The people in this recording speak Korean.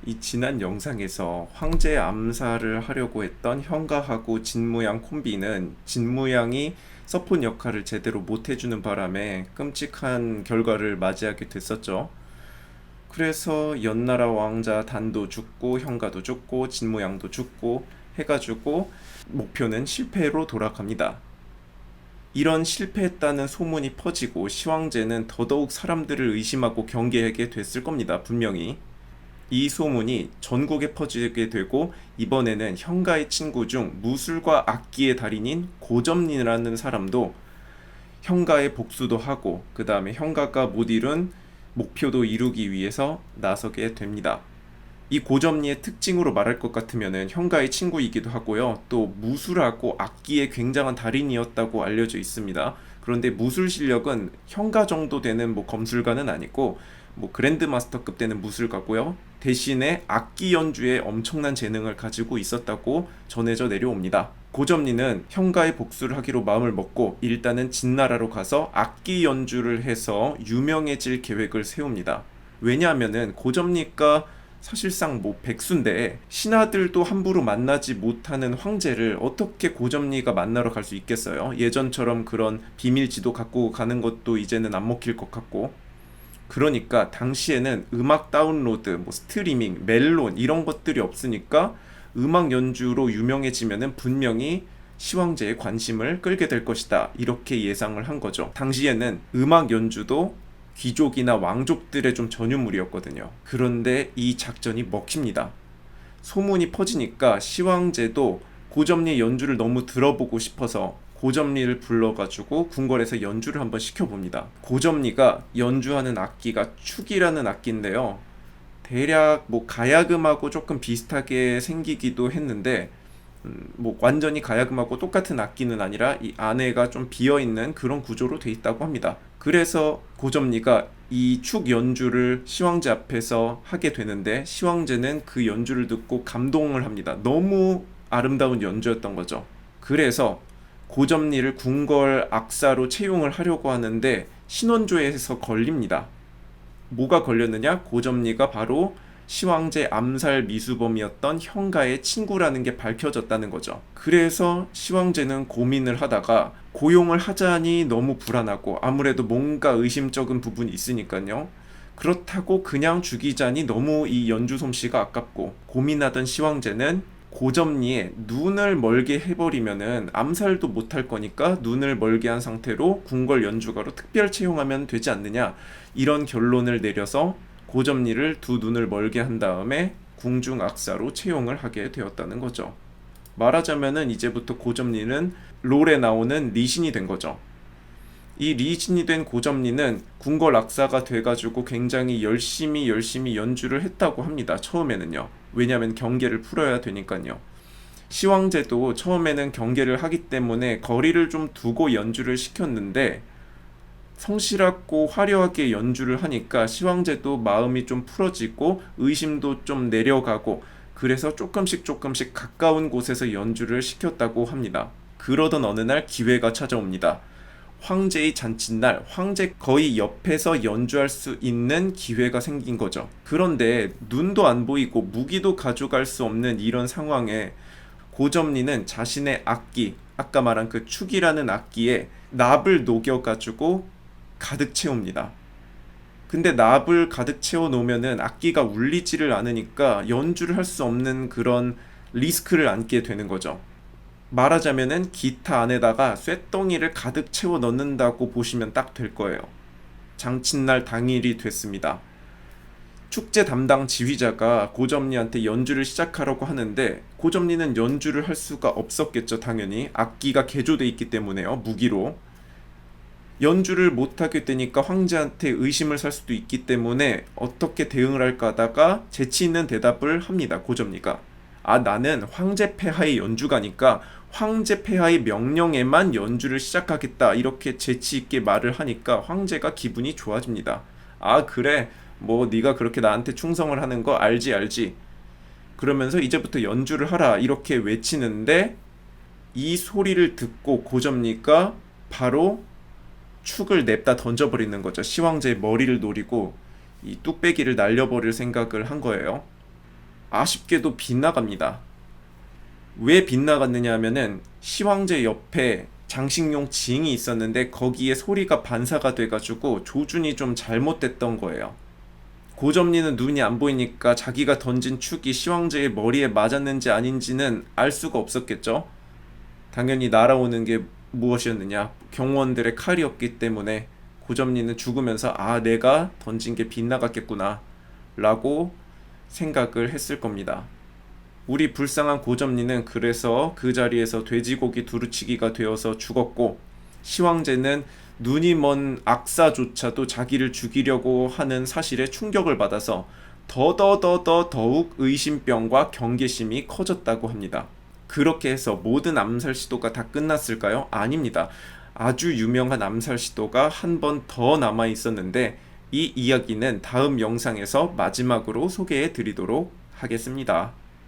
이 지난 영상에서 황제 암살을 하려고 했던 현가하고 진무양 콤비는 진무양이 서폿 역할을 제대로 못해주는 바람에 끔찍한 결과를 맞이하게 됐었죠. 그래서 연나라 왕자 단도 죽고 현가도 죽고 진무양도 죽고 해가지고 목표는 실패로 돌아갑니다. 이런 실패했다는 소문이 퍼지고 시황제는 더더욱 사람들을 의심하고 경계하게 됐을 겁니다. 분명히. 이 소문이 전국에 퍼지게 되고 이번에는 현가의 친구 중 무술과 악기의 달인인 고점리라는 사람도 현가의 복수도 하고 그 다음에 현가가 못 이룬 목표도 이루기 위해서 나서게 됩니다. 이 고점리의 특징으로 말할 것 같으면 현가의 친구이기도 하고요. 또 무술하고 악기의 굉장한 달인이었다고 알려져 있습니다. 그런데 무술 실력은 현가 정도 되는 검술가는 아니고 그랜드마스터급 되는 무술가고요. 대신에 악기 연주에 엄청난 재능을 가지고 있었다고 전해져 내려옵니다. 고점리는 현가의 복수를 하기로 마음을 먹고 일단은 진나라로 가서 악기 연주를 해서 유명해질 계획을 세웁니다. 왜냐하면은 고점리가 사실상 백수인데 신하들도 함부로 만나지 못하는 황제를 어떻게 고점리가 만나러 갈 수 있겠어요? 예전처럼 그런 비밀지도 갖고 가는 것도 이제는 안 먹힐 것 같고. 그러니까 당시에는 음악 다운로드, 스트리밍, 멜론 이런 것들이 없으니까 음악 연주로 유명해지면은 분명히 시황제의 관심을 끌게 될 것이다. 이렇게 예상을 한 거죠. 당시에는 음악 연주도 귀족이나 왕족들의 좀 전유물이었거든요. 그런데 이 작전이 먹힙니다. 소문이 퍼지니까 시황제도 고점리 연주를 너무 들어보고 싶어서 고점리를 불러가지고 궁궐에서 연주를 한번 시켜봅니다. 고점리가 연주하는 악기가 축이라는 악기인데요. 대략 가야금하고 조금 비슷하게 생기기도 했는데 완전히 가야금하고 똑같은 악기는 아니라 이 안에가 좀 비어있는 그런 구조로 돼 있다고 합니다. 그래서 고점리가 이 축 연주를 시황제 앞에서 하게 되는데 시황제는 그 연주를 듣고 감동을 합니다. 너무 아름다운 연주였던 거죠. 그래서 고점리를 궁궐 악사로 채용을 하려고 하는데 신원조에서 걸립니다. 뭐가 걸렸느냐? 고점리가 바로 시황제 암살 미수범이었던 현가의 친구라는 게 밝혀졌다는 거죠. 그래서 시황제는 고민을 하다가 고용을 하자니 너무 불안하고 아무래도 뭔가 의심쩍은 부분이 있으니까요. 그렇다고 그냥 죽이자니 너무 이 연주 솜씨가 아깝고 고민하던 시황제는 고점리에 눈을 멀게 해버리면은 암살도 못할 거니까 눈을 멀게 한 상태로 궁궐 연주가로 특별 채용하면 되지 않느냐 이런 결론을 내려서 고점리를 두 눈을 멀게 한 다음에 궁중악사로 채용을 하게 되었다는 거죠. 말하자면은 이제부터 고점리는 롤에 나오는 리신이 된 거죠. 이 리신이 된 고점리는 궁궐 악사가 돼가지고 굉장히 열심히 연주를 했다고 합니다. 처음에는요. 왜냐하면 경계를 풀어야 되니까요. 시황제도 처음에는 경계를 하기 때문에 거리를 좀 두고 연주를 시켰는데 성실하고 화려하게 연주를 하니까 시황제도 마음이 좀 풀어지고 의심도 좀 내려가고 그래서 조금씩 가까운 곳에서 연주를 시켰다고 합니다. 그러던 어느 날 기회가 찾아옵니다. 황제의 잔칫날, 황제 거의 옆에서 연주할 수 있는 기회가 생긴 거죠. 그런데 눈도 안 보이고 무기도 가져갈 수 없는 이런 상황에 고점리는 자신의 악기, 아까 말한 그 축이라는 악기에 납을 녹여가지고 가득 채웁니다. 근데 납을 가득 채워 놓으면은 악기가 울리지를 않으니까 연주를 할 수 없는 그런 리스크를 안게 되는 거죠. 말하자면은 기타 안에다가 쇳덩이를 가득 채워 넣는다고 보시면 딱 될 거예요. 장칫날 당일이 됐습니다. 축제 담당 지휘자가 고점리한테 연주를 시작하라고 하는데 고점리는 연주를 할 수가 없었겠죠. 당연히 악기가 개조돼 있기 때문에요. 무기로 연주를 못하게 되니까 황제한테 의심을 살 수도 있기 때문에 어떻게 대응을 할까 하다가 재치 있는 대답을 합니다. 고점리가 나는 황제 폐하의 연주가니까 황제 폐하의 명령에만 연주를 시작하겠다 이렇게 재치 있게 말을 하니까 황제가 기분이 좋아집니다. 그래 네가 그렇게 나한테 충성을 하는 거 알지 그러면서 이제부터 연주를 하라 이렇게 외치는데 이 소리를 듣고 고점리가 바로 축을 냅다 던져버리는 거죠. 시황제의 머리를 노리고 이 뚝배기를 날려버릴 생각을 한 거예요. 아쉽게도 빗나갑니다. 왜 빗나갔느냐 하면은 시황제 옆에 장식용 징이 있었는데 거기에 소리가 반사가 돼가지고 조준이 좀 잘못됐던 거예요. 고점리는 눈이 안 보이니까 자기가 던진 축이 시황제의 머리에 맞았는지 아닌지는 알 수가 없었겠죠. 당연히 날아오는 게 무엇이었느냐? 경호원들의 칼이었기 때문에 고점리는 죽으면서 아, 내가 던진 게 빗나갔겠구나 라고 생각을 했을 겁니다. 우리 불쌍한 고점리는 그래서 그 자리에서 돼지고기 두루치기가 되어서 죽었고, 시황제는 눈이 먼 악사조차도 자기를 죽이려고 하는 사실에 충격을 받아서 더욱 의심병과 경계심이 커졌다고 합니다. 그렇게 해서 모든 암살 시도가 다 끝났을까요? 아닙니다. 아주 유명한 암살 시도가 한 번 더 남아 있었는데 이 이야기는 다음 영상에서 마지막으로 소개해 드리도록 하겠습니다.